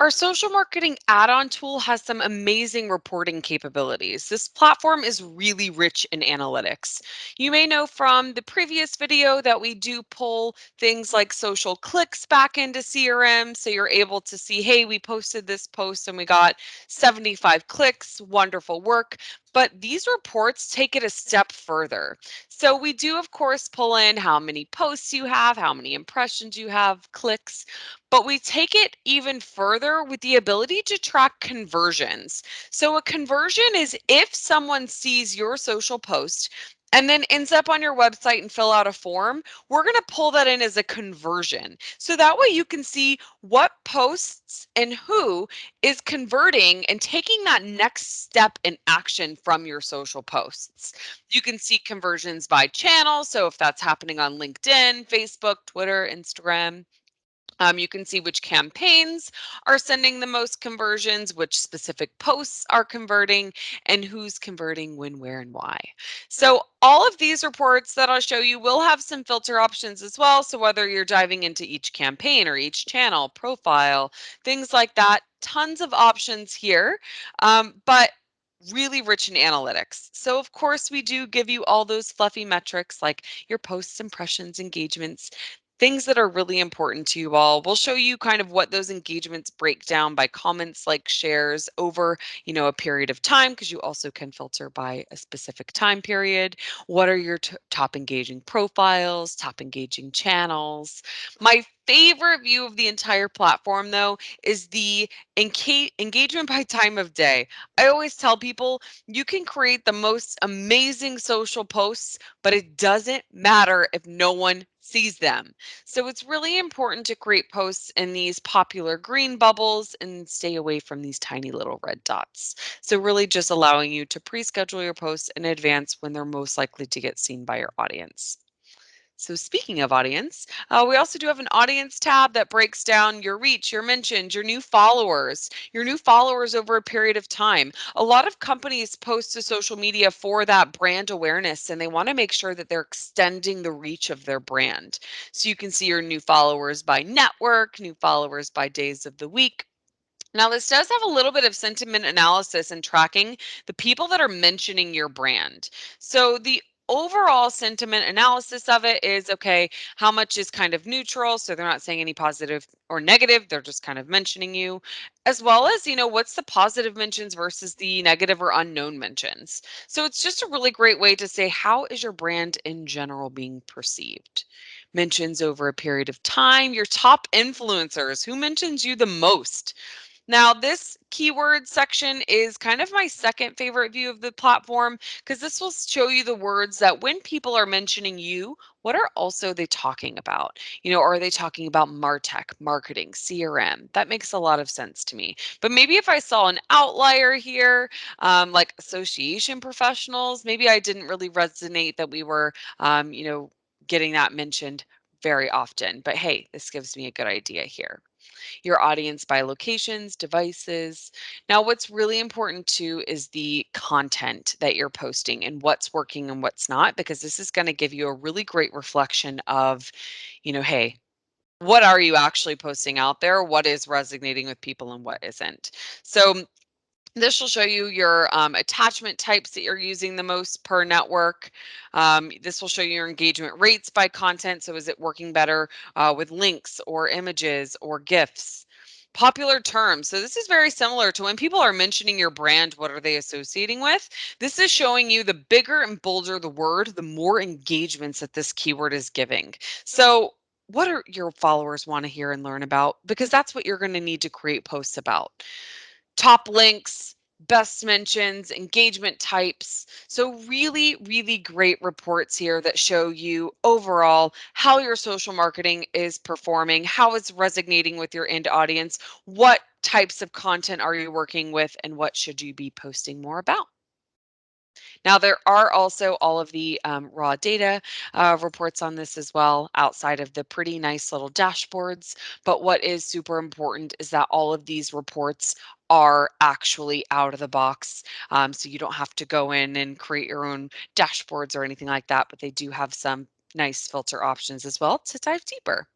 Our social marketing add-on tool has some amazing reporting capabilities. This platform is really rich in analytics. You may know from the previous video that we do pull things like social clicks back into CRM. So you're able to see, hey, we posted this post and we got 75 clicks, wonderful work. But these reports take it a step further. So we do, of course, pull in how many posts you have, how many impressions you have, clicks, but we take it even further with the ability to track conversions. So, a conversion is if someone sees your social post and then ends up on your website and fill out a form, we're going to pull that in as a conversion. So that way you can see what posts and who is converting and taking that next step in action from your social posts. You can see conversions by channel. So if that's happening on LinkedIn, Facebook, Twitter, Instagram. You can see which campaigns are sending the most conversions, which specific posts are converting, and who's converting when, where, and why. So all of these reports that I'll show you will have some filter options as well. So whether you're diving into each campaign or each channel, profile, things like that, tons of options here. But really rich in analytics. So of course we do give you all those fluffy metrics like your posts, impressions, engagements, things that are really important to you all. We'll show you kind of what those engagements break down by comments, like shares over, a period of time, because you also can filter by a specific time period. What are your top engaging profiles, top engaging channels? My favorite view of the entire platform, though, is the engagement by time of day. I always tell people you can create the most amazing social posts, but it doesn't matter if no one sees them. So it's really important to create posts in these popular green bubbles and stay away from these tiny little red dots. So really just allowing you to pre-schedule your posts in advance when they're most likely to get seen by your audience. So speaking of audience, we also do have an audience tab that breaks down your reach, your mentions, your new followers over a period of time. A lot of companies post to social media for that brand awareness, and they want to make sure that they're extending the reach of their brand. So you can see your new followers by network, new followers by days of the week. Now, this does have a little bit of sentiment analysis and tracking the people that are mentioning your brand. So the overall sentiment analysis of it is okay, how much is kind of neutral? So they're not saying any positive or negative, they're just kind of mentioning you, as well as, what's the positive mentions versus the negative or unknown mentions. So it's just a really great way to say, how is your brand in general being perceived? Mentions over a period of time, your top influencers, who mentions you the most? Now, this keyword section is kind of my second favorite view of the platform because this will show you the words that when people are mentioning you, what are also they talking about? Are they talking about MarTech, marketing, CRM? That makes a lot of sense to me. But maybe if I saw an outlier here, like association professionals, maybe I didn't really resonate that we were, getting that mentioned very often. But hey, this gives me a good idea here. Your audience by locations, devices. Now, what's really important too is the content that you're posting and what's working and what's not, because this is going to give you a really great reflection of, hey, what are you actually posting out there? What is resonating with people and what isn't? So this will show you your attachment types that you're using the most per network. This will show you your engagement rates by content. So is it working better with links or images or GIFs? Popular terms. So this is very similar to when people are mentioning your brand, what are they associating with? This is showing you the bigger and bolder the word, the more engagements that this keyword is giving. So what are your followers want to hear and learn about? Because that's what you're going to need to create posts about. Top links, best mentions, engagement types. So really, really great reports here that show you overall how your social marketing is performing, how it's resonating with your end audience, what types of content are you working with, and what should you be posting more about. Now, there are also all of the raw data reports on this as well, outside of the pretty nice little dashboards. But what is super important is that all of these reports are actually out of the box. So you don't have to go in and create your own dashboards or anything like that, but they do have some nice filter options as well to dive deeper.